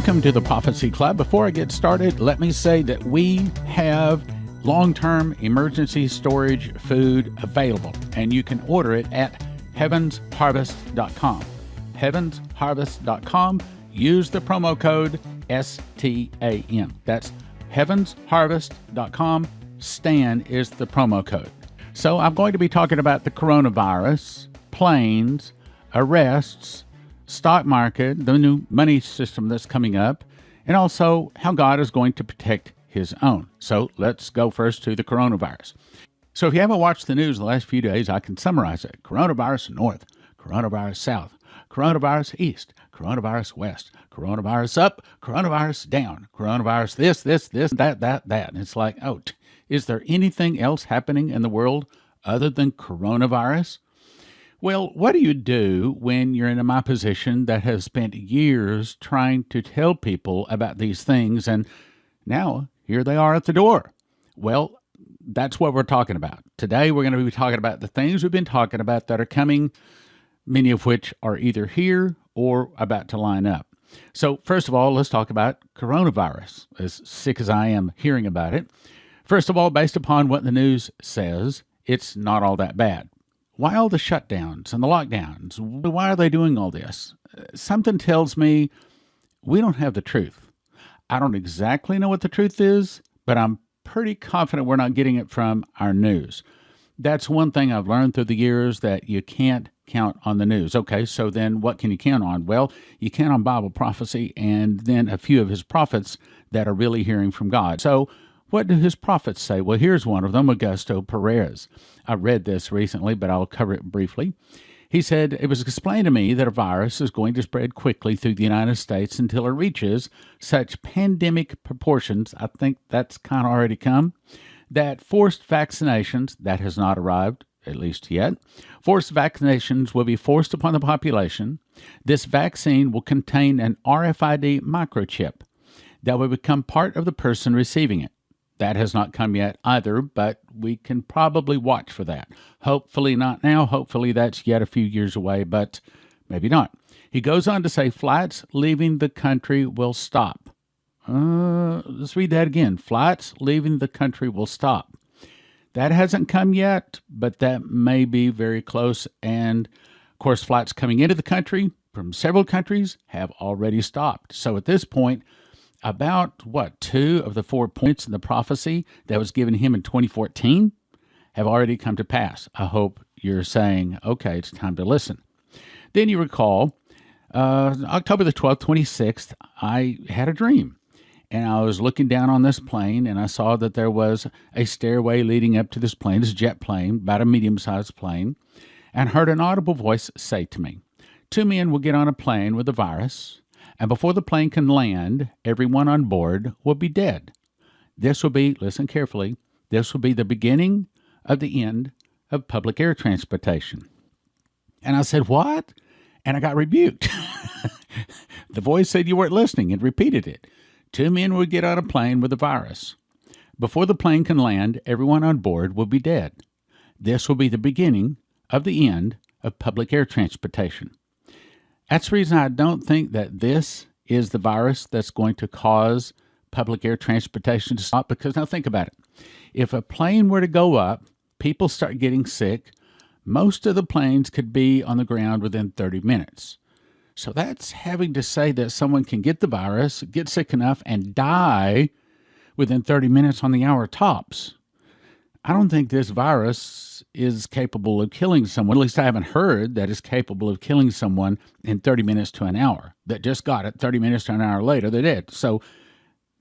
Welcome to the Prophecy Club. Before I get started, let me say that we have long-term emergency storage food available, and you can order it at heavensharvest.com. heavensharvest.com. Use the promo code STAN. That's heavensharvest.com. STAN is the promo code. So I'm going to be talking about the coronavirus, planes, arrests, stock market, the new money system that's coming up, and also how God is going to protect his own. So let's go first to the coronavirus. So if you haven't watched the news the last few days, I can summarize it. Coronavirus north, coronavirus south, coronavirus east, coronavirus west, coronavirus up, coronavirus down, coronavirus this, that. And it's like, oh, is there anything else happening in the world other than coronavirus? Well, what do you do when you're in my position that has spent years trying to tell people about these things, and now here they are at the door? Well, that's what we're talking about. Today, we're going to be talking about the things we've been talking about that are coming, many of which are either here or about to line up. So first of all, let's talk about coronavirus, as sick as I am hearing about it. First of all, based upon what the news says, it's not all that bad. Why all the shutdowns and the lockdowns? Why are they doing all this? Something tells me we don't have the truth. I don't exactly know what the truth is, but I'm pretty confident we're not getting it from our news. That's one thing I've learned through the years, that you can't count on the news. Okay, so then what can you count on? Well, you count on Bible prophecy and then a few of his prophets that are really hearing from God. So what do his prophets say? Well, here's one of them, Augusto Perez. I read this recently, but I'll cover it briefly. He said, it was explained to me that a virus is going to spread quickly through the United States until it reaches such pandemic proportions, I think that's kind of already come, that forced vaccinations, that has not arrived, at least yet, forced vaccinations will be forced upon the population. This vaccine will contain an RFID microchip that will become part of the person receiving it. That has not come yet either, but we can probably watch for that. Hopefully not now. Hopefully that's yet a few years away, but maybe not. He goes on to say flights leaving the country will stop. Let's read that again. Flights leaving the country will stop. That hasn't come yet, but that may be very close. And, of course, flights coming into the country from several countries have already stopped. So at this point, about, 2 of the 4 points in the prophecy that was given him in 2014 have already come to pass. I hope you're saying, okay, it's time to listen. Then you recall, October the 12th, 26th, I had a dream. And I was looking down on this plane, and I saw that there was a stairway leading up to this plane, this jet plane, about a medium-sized plane, and heard an audible voice say to me, 2 men will get on a plane with a virus, and before the plane can land, everyone on board will be dead. This will be, listen carefully, this will be the beginning of the end of public air transportation. And I said, what? And I got rebuked. The voice said you weren't listening and repeated it. 2 men will get on a plane with a virus. Before the plane can land, everyone on board will be dead. This will be the beginning of the end of public air transportation. That's the reason I don't think that this is the virus that's going to cause public air transportation to stop, because now think about it. If a plane were to go up, people start getting sick, most of the planes could be on the ground within 30 minutes. So that's having to say that someone can get the virus, get sick enough, and die within 30 minutes on the hour tops. I don't think this virus is capable of killing someone. At least I haven't heard that it's capable of killing someone in 30 minutes to an hour. That just got it 30 minutes to an hour later, they're dead. So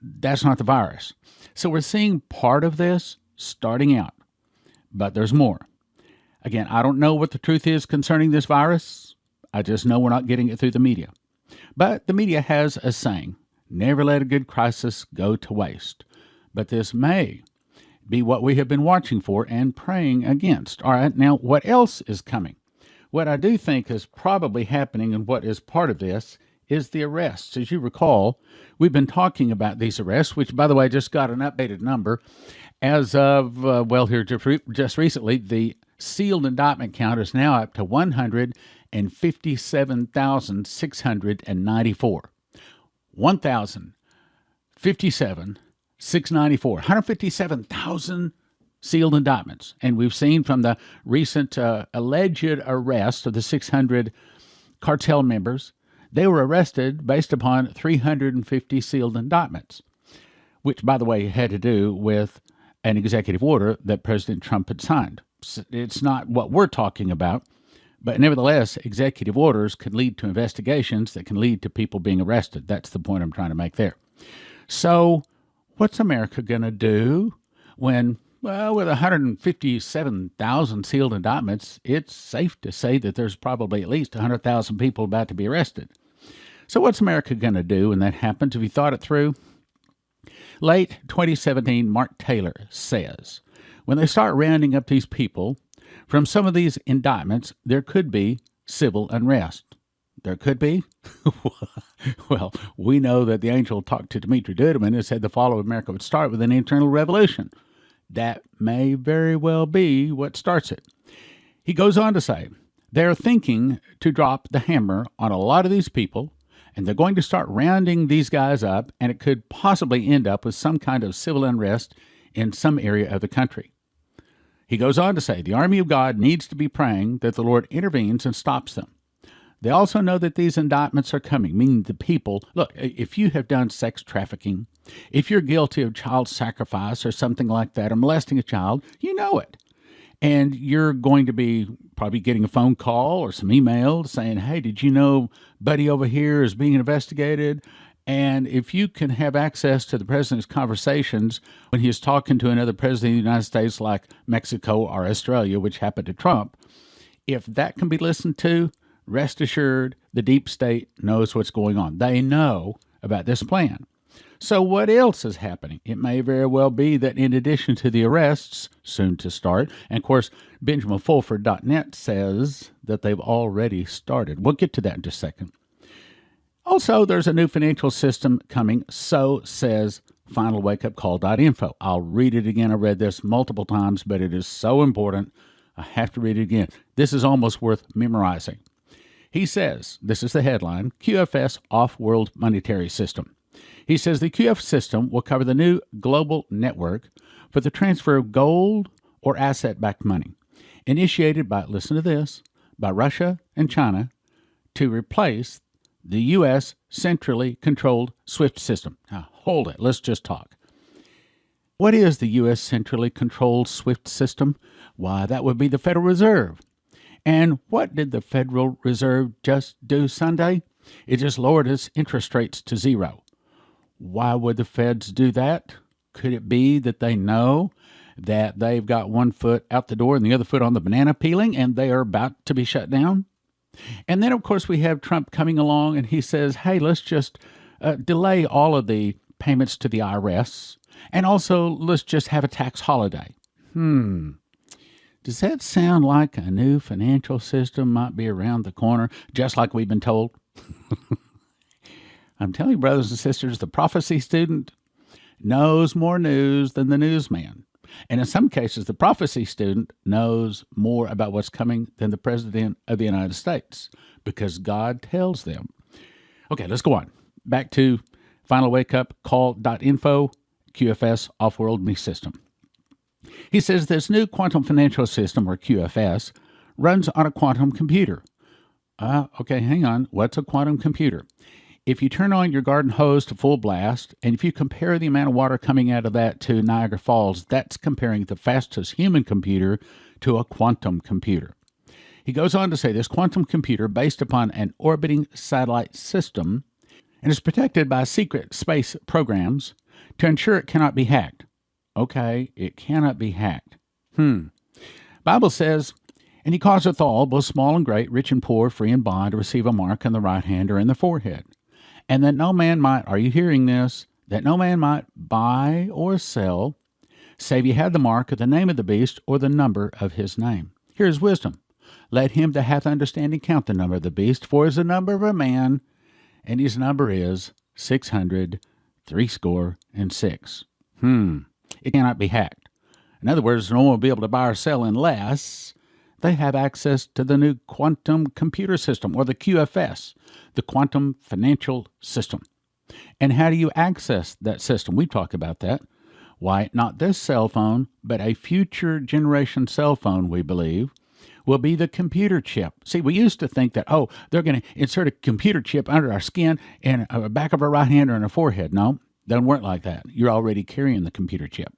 that's not the virus. So we're seeing part of this starting out, but there's more. Again, I don't know what the truth is concerning this virus. I just know we're not getting it through the media. But the media has a saying, never let a good crisis go to waste. But this may be what we have been watching for and praying against. All right, now what else is coming? What I do think is probably happening, and what is part of this, is the arrests. As you recall, we've been talking about these arrests, which, by the way, just got an updated number. As of, here just recently, the sealed indictment count is now up to 157,694. 1,057,694, 157,000 sealed indictments. And we've seen from the recent alleged arrest of the 600 cartel members, they were arrested based upon 350 sealed indictments, which, by the way, had to do with an executive order that President Trump had signed. It's not what we're talking about, but nevertheless, executive orders can lead to investigations that can lead to people being arrested. That's the point I'm trying to make there. So what's America going to do when, well, with 157,000 sealed indictments, it's safe to say that there's probably at least 100,000 people about to be arrested. So what's America going to do when that happens? Have you thought it through? Late 2017, Mark Taylor says, when they start rounding up these people, from some of these indictments, there could be civil unrest. There could be? Well, we know that the angel talked to Dimitri Duduman and said the fall of America would start with an internal revolution. That may very well be what starts it. He goes on to say, they're thinking to drop the hammer on a lot of these people, and they're going to start rounding these guys up, and it could possibly end up with some kind of civil unrest in some area of the country. He goes on to say, the army of God needs to be praying that the Lord intervenes and stops them. They also know that these indictments are coming, meaning the people, look, if you have done sex trafficking, if you're guilty of child sacrifice or something like that, or molesting a child, you know it. And you're going to be probably getting a phone call or some email saying, hey, did you know buddy over here is being investigated? And if you can have access to the president's conversations when he is talking to another president of the United States like Mexico or Australia, which happened to Trump, if that can be listened to, rest assured the deep state knows what's going on. They know about this plan. So what else is happening? It may very well be that in addition to the arrests, soon to start, and of course, BenjaminFulford.net says that they've already started. We'll get to that in just a second. Also, there's a new financial system coming, so says finalwakeupcall.info. I'll read it again. I read this multiple times, but it is so important, I have to read it again. This is almost worth memorizing. He says, this is the headline, QFS Off-World Monetary System. He says the QF system will cover the new global network for the transfer of gold or asset-backed money, initiated by, listen to this, by Russia and China to replace the U.S. centrally controlled SWIFT system. Now, hold it. Let's just talk. What is the U.S. centrally controlled SWIFT system? Why, that would be the Federal Reserve. And what did the Federal Reserve just do Sunday? It just lowered its interest rates to zero. Why would the feds do that? Could it be that they know that they've got one foot out the door and the other foot on the banana peeling and they are about to be shut down? And then, of course, we have Trump coming along and he says, hey, let's just delay all of the payments to the IRS and also let's just have a tax holiday. Does that sound like a new financial system might be around the corner, just like we've been told? I'm telling you, brothers and sisters, the prophecy student knows more news than the newsman. And in some cases, the prophecy student knows more about what's coming than the President of the United States, because God tells them. Okay, let's go on. Back to finalwakeupcall.info, QFS Off-World Me System. He says this new quantum financial system, or QFS, runs on a quantum computer. Okay, hang on. What's a quantum computer? If you turn on your garden hose to full blast, and if you compare the amount of water coming out of that to Niagara Falls, that's comparing the fastest human computer to a quantum computer. He goes on to say this quantum computer, based upon an orbiting satellite system, and is protected by secret space programs to ensure it cannot be hacked. Okay, it cannot be hacked. Bible says, and he causeth all, both small and great, rich and poor, free and bond, to receive a mark in the right hand or in the forehead. And that no man might, are you hearing this? That no man might buy or sell, save he had the mark of the name of the beast or the number of his name. Here is wisdom. Let him that hath understanding count the number of the beast, for is the number of a man, and his number is 666. It cannot be hacked. In other words, no one will be able to buy or sell unless they have access to the new quantum computer system, or the QFS, the quantum financial system. And how do you access that system? We talked about that. Why, not this cell phone, but a future generation cell phone, we believe, will be the computer chip. See, we used to think that, oh, they're going to insert a computer chip under our skin and the back of our right hand or in our forehead. No, doesn't work like that. You're already carrying the computer chip.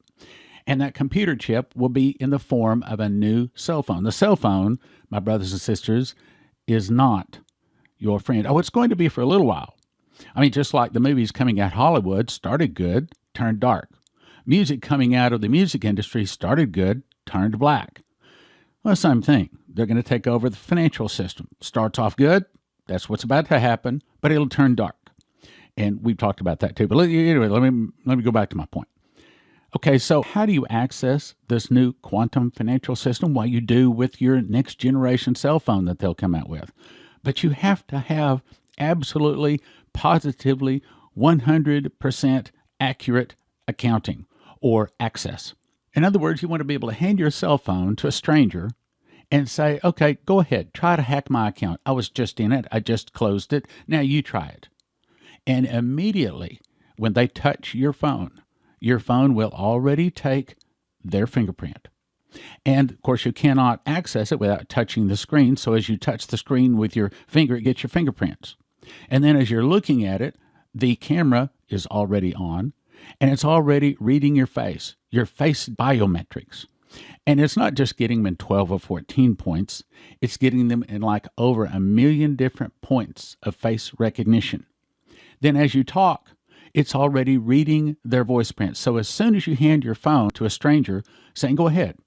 And that computer chip will be in the form of a new cell phone. The cell phone, my brothers and sisters, is not your friend. Oh, it's going to be for a little while. I mean, just like the movies coming out of Hollywood started good, turned dark. Music coming out of the music industry started good, turned black. Well, same thing. They're going to take over the financial system. Starts off good. That's what's about to happen, but it'll turn dark. And we've talked about that too. But anyway, let me go back to my point. Okay, so how do you access this new quantum financial system? Well, you do with your next generation cell phone that they'll come out with. But you have to have absolutely, positively, 100% accurate accounting or access. In other words, you want to be able to hand your cell phone to a stranger and say, okay, go ahead, try to hack my account. I was just in it. I just closed it. Now you try it. And immediately when they touch your phone will already take their fingerprint. And of course, you cannot access it without touching the screen. So as you touch the screen with your finger, it gets your fingerprints. And then as you're looking at it, the camera is already on and it's already reading your face biometrics. And it's not just getting them in 12 or 14 points. It's getting them in like over 1 million different points of face recognition. Then as you talk, it's already reading their voice prints. So as soon as you hand your phone to a stranger saying, go ahead,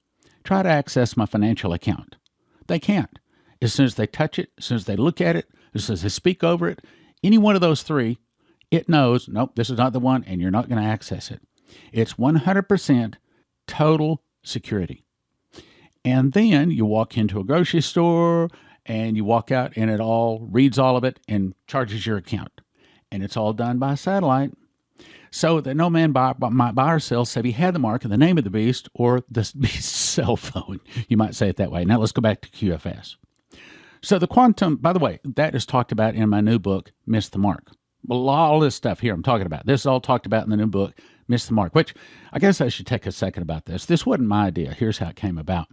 try to access my financial account, they can't. As soon as they touch it, as soon as they look at it, as soon as they speak over it, any one of those three, it knows, nope, this is not the one, and you're not going to access it. It's 100% total security. And then you walk into a grocery store and you walk out and it all reads all of it and charges your account. And it's all done by satellite. So that no man might buy or sell save he had the mark of the name of the beast or the beast's cell phone. You might say it that way. Now let's go back to QFS. So the quantum, by the way, that is talked about in my new book, Miss the Mark. Well, all this stuff here I'm talking about, this is all talked about in the new book, Miss the Mark, which I guess I should take a second about this. This wasn't my idea. Here's how it came about.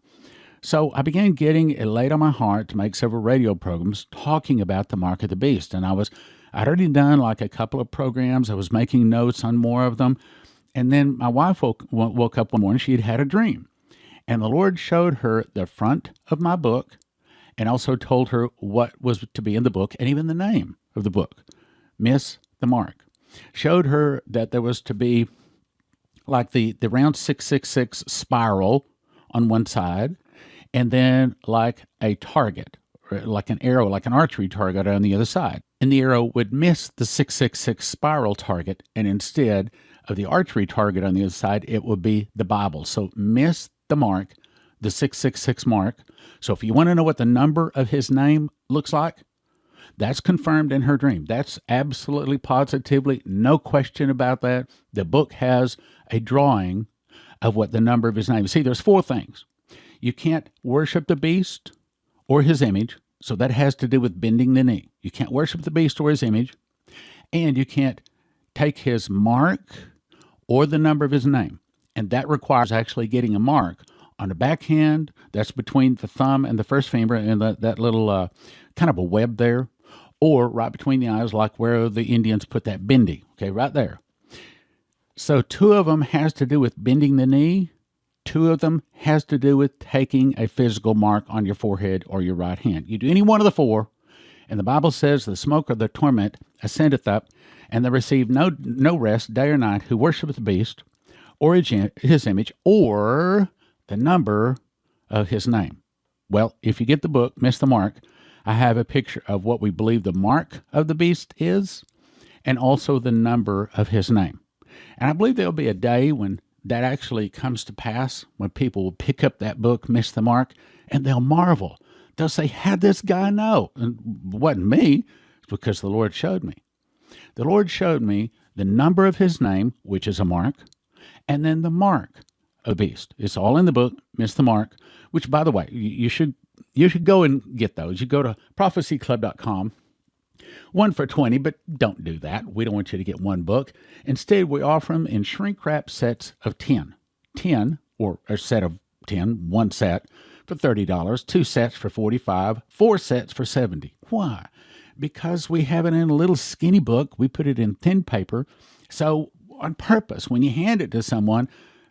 So I began getting it laid on my heart to make several radio programs talking about the mark of the beast. And I'd already done like a couple of programs. I was making notes on more of them. And then my wife woke up one morning. She had a dream. And the Lord showed her the front of my book and also told her what was to be in the book and even the name of the book, Miss the Mark. Showed her that there was to be like the round 666 spiral on one side, and then like a target, like an arrow, like an archery target on the other side. And the arrow would miss the 666 spiral target, and instead of the archery target on the other side, it would be the Bible. So miss the mark, the 666 mark. So if you want to know what the number of his name looks like, that's confirmed in her dream. That's absolutely positively, no question about that. The book has a drawing of what the number of his name is. See, there's 4 things. You can't worship the beast or his image, so that has to do with bending the knee. You can't worship the beast or his image, and you can't take his mark or the number of his name. And that requires actually getting a mark on the back hand, that's between the thumb and the first finger, and that little kind of a web there, or right between the eyes, like where the Indians put that bindi, okay, right there. So 2 of them has to do with bending the knee. 2 of them has to do with taking a physical mark on your forehead or your right hand. You do any one of the 4, and the Bible says the smoke of their torment ascendeth up, and they receive no rest day or night who worship the beast or his image or the number of his name. Well, if you get the book, Miss the Mark, I have a picture of what we believe the mark of the beast is and also the number of his name. And I believe there'll be a day when that actually comes to pass, when people will pick up that book, Miss the Mark, and they'll marvel. They'll say, how'd this guy know? And it wasn't me. It's because the Lord showed me. The Lord showed me the number of his name, which is a mark, and then the mark of the beast. It's all in the book, Miss the Mark, which, by the way, you should go and get those. You go to prophecyclub.com One for 20, but don't do that. We don't want you to get one book. Instead, we offer them in shrink-wrap sets of 10. 10, or a set of 10, one set for $30, two sets for $45, four sets for $70. Why? Because we have it in a little skinny book. We put it in thin paper. So on purpose, when you hand it to someone,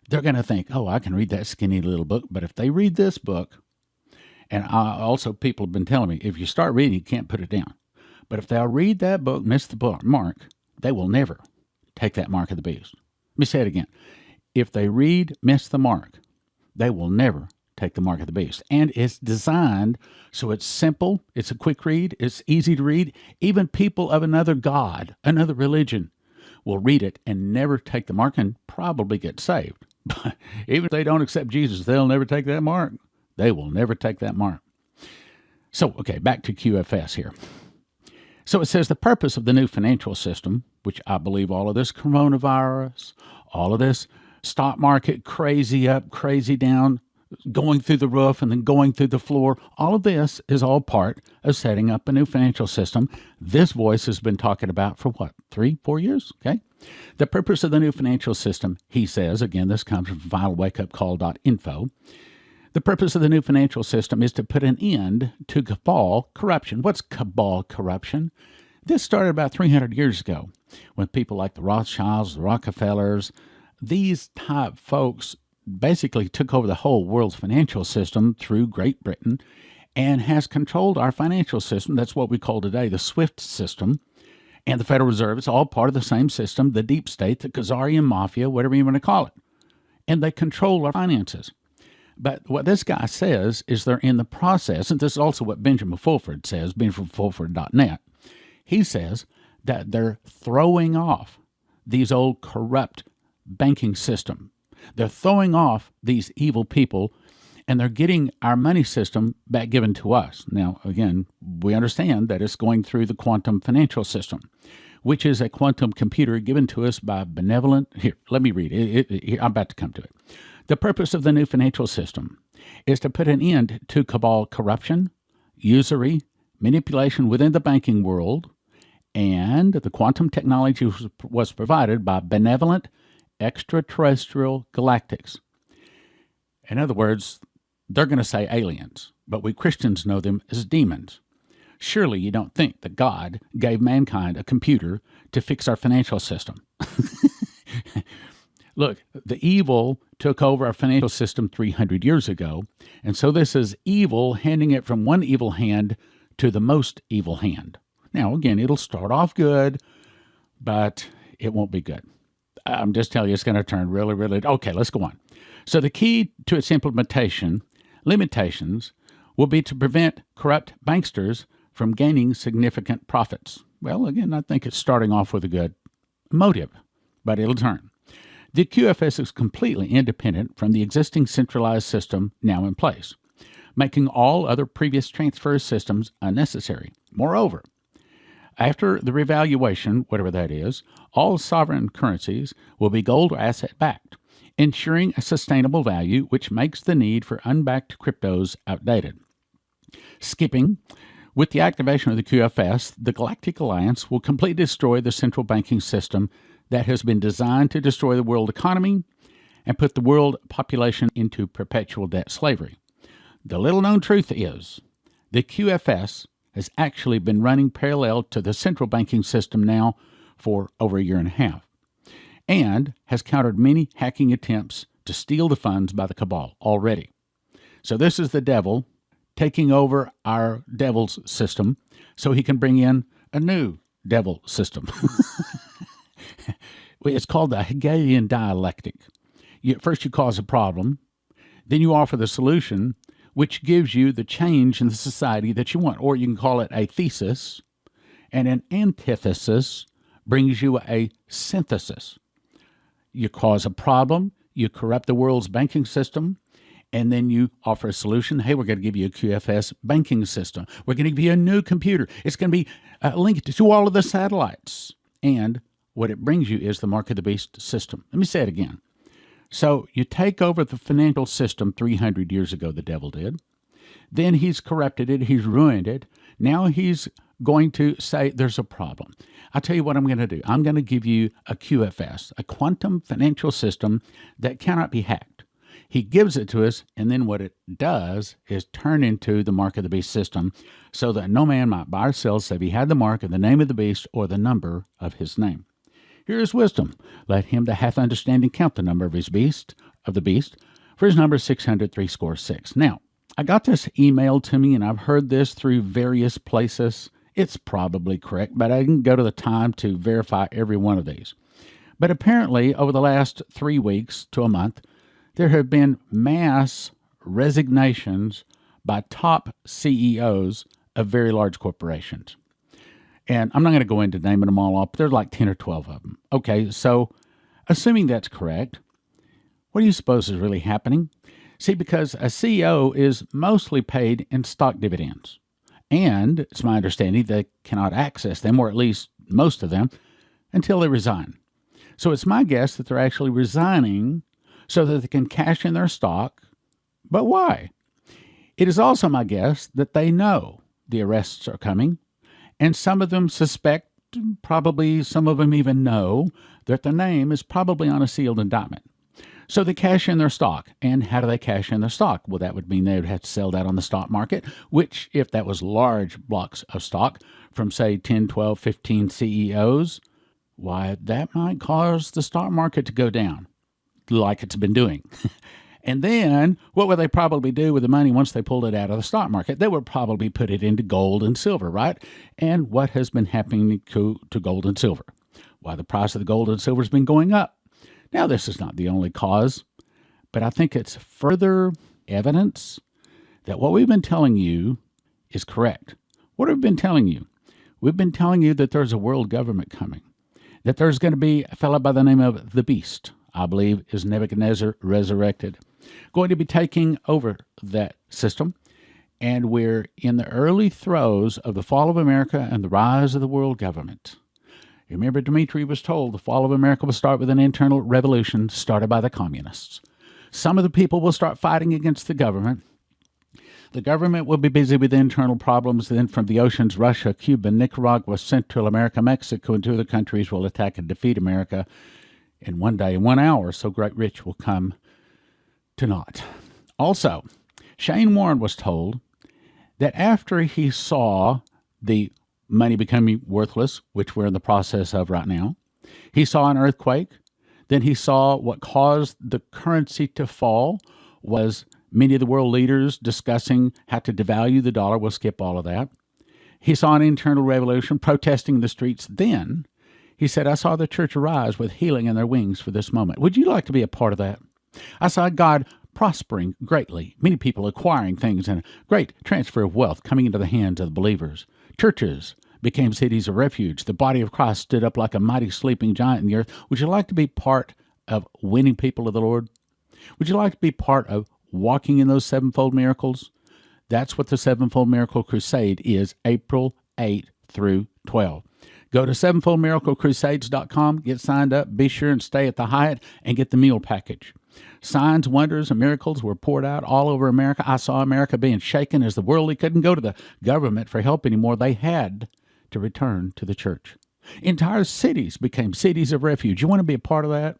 they're going to think, oh, I can read that skinny little book. But if they read this book, and also people have been telling me, if you start reading, you can't put it down. But if they'll read that book, miss the mark, they will never take that mark of the beast. Let me say it again. If they read, miss the mark, they will never take the mark of the beast. And it's designed so it's simple, it's a quick read, it's easy to read. Even people of another god, another religion, will read it and never take the mark and probably get saved. But even if they don't accept Jesus, they'll never take that mark. They will never take that mark. So, okay, back to QFS here. So it says the purpose of the new financial system, which I believe all of this coronavirus, all of this stock market crazy up, crazy down, going through the roof and then going through the floor, all of this is all part of setting up a new financial system. This voice has been talking about for what, 3-4 years? Okay. The purpose of the new financial system, he says, again, this comes from finalwakeupcall.info. The purpose of the new financial system is to put an end to cabal corruption. What's cabal corruption? This started about 300 years ago when people like the Rothschilds, the Rockefellers, these type folks basically took over the whole world's financial system through Great Britain and has controlled our financial system. That's what we call today the SWIFT system. And the Federal Reserve, it's all part of the same system, the deep state, the Khazarian mafia, whatever you want to call it. And they control our finances. But what this guy says is they're in the process, and this is also what Benjamin Fulford says, benjaminfulford.net. He says that they're throwing off these old corrupt banking system. They're throwing off these evil people, and they're getting our money system back given to us. Now, again, we understand that it's going through the quantum financial system, which is a quantum computer given to us by benevolent. Here, let me read it. I'm about to come to it. The purpose of the new financial system is to put an end to cabal corruption, usury, manipulation within the banking world, and the quantum technology was provided by benevolent extraterrestrial galactics. In other words, they're going to say aliens, but we Christians know them as demons. Surely you don't think that God gave mankind a computer to fix our financial system. Look, the evil took over our financial system 300 years ago, and so this is evil handing it from one evil hand to the most evil hand. Now, again, it'll start off good, but it won't be good. I'm just telling you, it's going to turn really, really... Okay, let's go on. So the key to its limitations, will be to prevent corrupt banksters from gaining significant profits. Well, again, I think it's starting off with a good motive, but it'll turn. The QFS is completely independent from the existing centralized system now in place, making all other previous transfer systems unnecessary. Moreover, after the revaluation, whatever that is, all sovereign currencies will be gold or asset-backed, ensuring a sustainable value which makes the need for unbacked cryptos outdated. Skipping, with the activation of the QFS, the Galactic Alliance will completely destroy the central banking system that has been designed to destroy the world economy and put the world population into perpetual debt slavery. The little-known truth is the QFS has actually been running parallel to the central banking system now for over a year and a half, and has countered many hacking attempts to steal the funds by the cabal already. So this is the devil taking over our devil's system so he can bring in a new devil system. It's called the Hegelian dialectic. First you cause a problem, then you offer the solution, which gives you the change in the society that you want. Or you can call it a thesis, and an antithesis brings you a synthesis. You cause a problem, you corrupt the world's banking system, and then you offer a solution. Hey, we're going to give you a QFS banking system. We're going to give you a new computer. It's going to be linked to all of the satellites. And what it brings you is the Mark of the Beast system. Let me say it again. So you take over the financial system 300 years ago, the devil did. Then he's corrupted it. He's ruined it. Now he's going to say there's a problem. I'll tell you what I'm going to do. I'm going to give you a QFS, a quantum financial system that cannot be hacked. He gives it to us, and then what it does is turn into the mark of the beast system so that no man might buy or sell save he had the mark of the name of the beast or the number of his name. Here is wisdom. Let him that hath understanding count the number of his beast, for his number is 600 Now, I got this emailed to me, and I've heard this through various places. It's probably correct, but I didn't go to the time to verify every one of these. But apparently, over the last 3 weeks to a month, there have been mass resignations by top CEOs of very large corporations. And I'm not going to go into naming them all up. There's like 10 or 12 of them. Okay, so assuming that's correct, what do you suppose is really happening? See, because a CEO is mostly paid in stock dividends. And it's my understanding they cannot access them, or at least most of them, until they resign. So it's my guess that they're actually resigning so that they can cash in their stock. But why? It is also my guess that they know the arrests are coming, and some of them suspect, probably some of them even know, that their name is probably on a sealed indictment. So they cash in their stock. And how do they cash in their stock? Well, that would mean they would have to sell that on the stock market, which, if that was large blocks of stock from, say, 10, 12, 15 CEOs, why, that might cause the stock market to go down, like it's been doing. And then, what would they probably do with the money once they pulled it out of the stock market? They would probably put it into gold and silver, right? And what has been happening to gold and silver? Why, the price of the gold and silver has been going up. Now, this is not the only cause, but I think it's further evidence that what we've been telling you is correct. What have we been telling you? We've been telling you that there's a world government coming, that there's going to be a fellow by the name of the Beast, I believe is Nebuchadnezzar resurrected, going to be taking over that system. And we're in the early throes of the fall of America and the rise of the world government. Remember, Dmitri was told the fall of America will start with an internal revolution started by the communists. Some of the people will start fighting against the government. The government will be busy with internal problems. Then from the oceans, Russia, Cuba, Nicaragua, Central America, Mexico, and 2 other countries will attack and defeat America. In one day, in 1 hour, so great rich will come to naught. Also, Shane Warren was told that after he saw the money becoming worthless, which we're in the process of right now, he saw an earthquake. Then he saw what caused the currency to fall was many of the world leaders discussing how to devalue the dollar. We'll skip all of that. He saw an internal revolution, protesting in the streets. Then he said, I saw the church arise with healing in their wings for this moment. Would you like to be a part of that? I saw God prospering greatly, many people acquiring things, and a great transfer of wealth coming into the hands of the believers. Churches became cities of refuge. The body of Christ stood up like a mighty sleeping giant in the earth. Would you like to be part of winning people of the Lord? Would you like to be part of walking in those sevenfold miracles? That's what the Sevenfold Miracle Crusade is, April 8 through 12. Go to sevenfoldmiraclecrusades.com, get signed up, be sure and stay at the Hyatt and get the meal package. Signs, wonders, and miracles were poured out all over America. I saw America being shaken as the worldly couldn't go to the government for help anymore. They had to return to the church. Entire cities became cities of refuge. You want to be a part of that?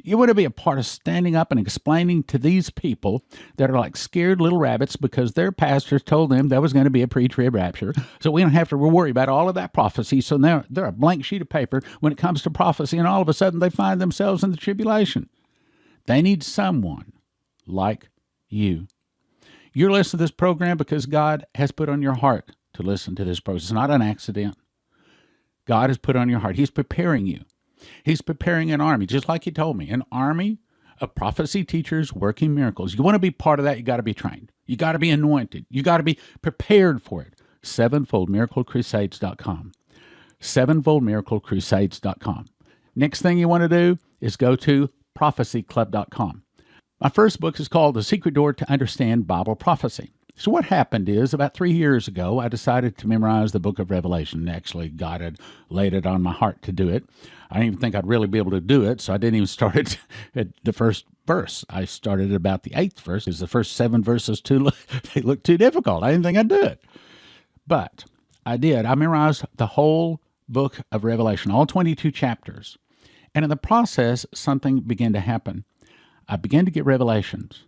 You want to be a part of standing up and explaining to these people that are like scared little rabbits because their pastors told them there was going to be a pre-trib rapture, so we don't have to worry about all of that prophecy. So now they're a blank sheet of paper when it comes to prophecy, and all of a sudden they find themselves in the tribulation. They need someone like you. You're listening to this program because God has put on your heart to listen to this program. It's not an accident. God has put on your heart. He's preparing you. He's preparing an army, just like he told me, an army of prophecy teachers working miracles. You want to be part of that, you got to be trained. You got to be anointed. You got to be prepared for it. sevenfoldmiraclecrusades.com. sevenfoldmiraclecrusades.com. Next thing you want to do is go to prophecyclub.com. My first book is called The Secret Door to Understand Bible Prophecy. So what happened is, about 3 years ago, I decided to memorize the book of Revelation. Actually, God had laid it on my heart to do it. I didn't even think I'd really be able to do it, so I didn't even start it at the first verse. I started at about the 8th verse because the first 7 verses they looked too difficult. I didn't think I'd do it. But I did. I memorized the whole book of Revelation, all 22 chapters. And in the process, something began to happen. I began to get revelations.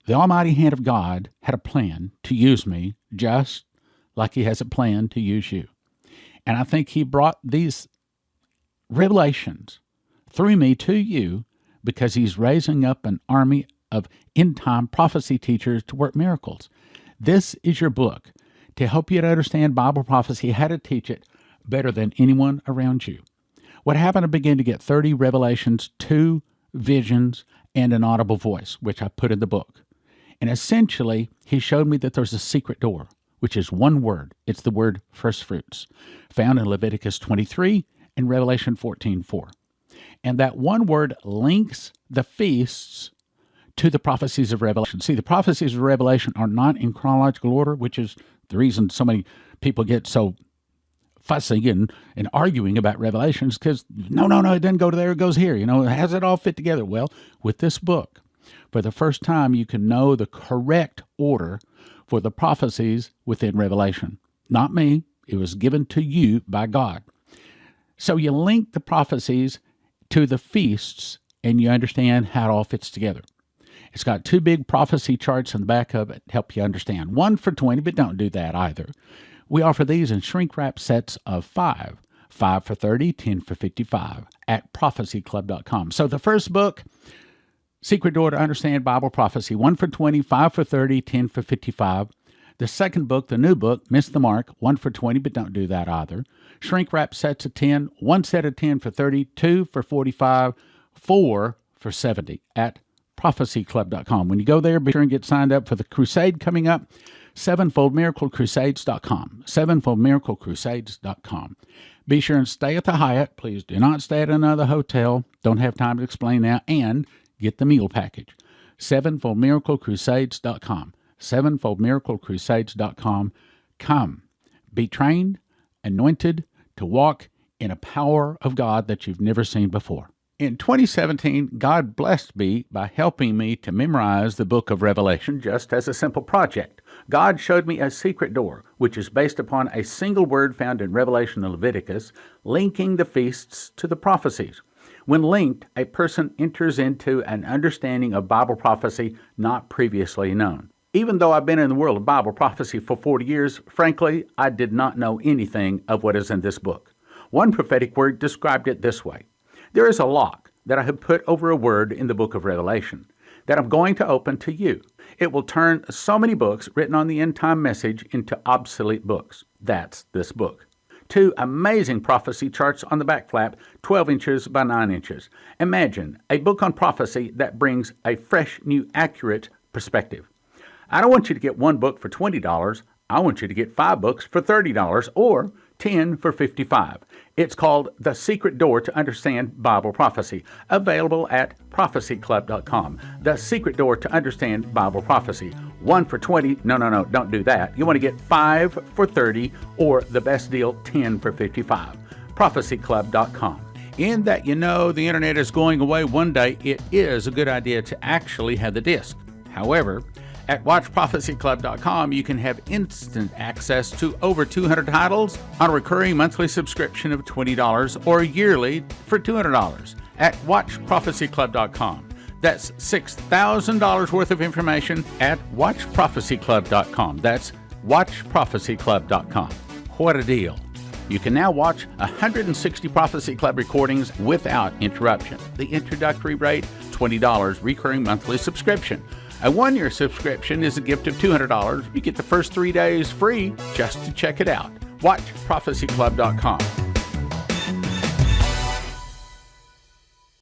The almighty hand of God had a plan to use me just like he has a plan to use you. And I think he brought these revelations through me to you because he's raising up an army of end-time prophecy teachers to work miracles. This is your book to help you to understand Bible prophecy, how to teach it better than anyone around you. What happened, I began to get 30 revelations, 2 visions, and an audible voice, which I put in the book. And essentially, he showed me that there's a secret door, which is one word. It's the word first fruits, found in Leviticus 23 and Revelation 14:4. And that one word links the feasts to the prophecies of Revelation. See, the prophecies of Revelation are not in chronological order, which is the reason so many people get so fussy and arguing about Revelations, because no, it doesn't go to there, it goes here. How does it all fit together? Well, with this book, for the first time, you can know the correct order for the prophecies within Revelation. Not me. It was given to you by God. So you link the prophecies to the feasts, and you understand how it all fits together. It's got 2 big prophecy charts in the back of it to help you understand. 1 for 20, but don't do that either. We offer these in shrink-wrap sets of 5. 5 for 30, 10 for 55 at prophecyclub.com. So the first book, Secret Door to Understand Bible Prophecy, 1 for 20, 5 for 30, 10 for 55. The second book, the new book, Miss the Mark, 1 for 20, but don't do that either. Shrink-wrap sets of 10, 1 set of 10 for 30, 2 for 45, 4 for 70 at prophecyclub.com. When you go there, be sure and get signed up for the crusade coming up, sevenfoldmiraclecrusades.com, sevenfoldmiraclecrusades.com. Be sure and stay at the Hyatt. Please do not stay at another hotel. Don't have time to explain now. And get the meal package, sevenfoldmiraclecrusades.com, sevenfoldmiraclecrusades.com. Come, be trained, anointed to walk in a power of God that you've never seen before. In 2017, God blessed me by helping me to memorize the book of Revelation just as a simple project. God showed me a secret door, which is based upon a single word found in Revelation and Leviticus, linking the feasts to the prophecies. When linked, a person enters into an understanding of Bible prophecy not previously known. Even though I've been in the world of Bible prophecy for 40 years, frankly, I did not know anything of what is in this book. One prophetic word described it this way. There is a lock that I have put over a word in the book of Revelation that I'm going to open to you. It will turn so many books written on the end-time message into obsolete books. That's this book. 2 amazing prophecy charts on the back flap, 12 inches by 9 inches. Imagine a book on prophecy that brings a fresh, new, accurate perspective. I don't want you to get one book for $20. I want you to get 5 books for $30 or 10 for $55. It's called The Secret Door to Understand Bible Prophecy, available at prophecyclub.com. The Secret Door to Understand Bible Prophecy. 1 for 20. No, don't do that. You want to get 5 for 30 or the best deal, 10 for 55. prophecyclub.com. In that the internet is going away one day, it is a good idea to actually have the disc. However, at watchprophecyclub.com, you can have instant access to over 200 titles on a recurring monthly subscription of $20 or yearly for $200 at watchprophecyclub.com. That's $6,000 worth of information at watchprophecyclub.com. That's watchprophecyclub.com. What a deal. You can now watch 160 Prophecy Club recordings without interruption. The introductory rate, $20, recurring monthly subscription. A 1-year subscription is a gift of $200. You get the first 3 days free just to check it out. WatchProphecyClub.com.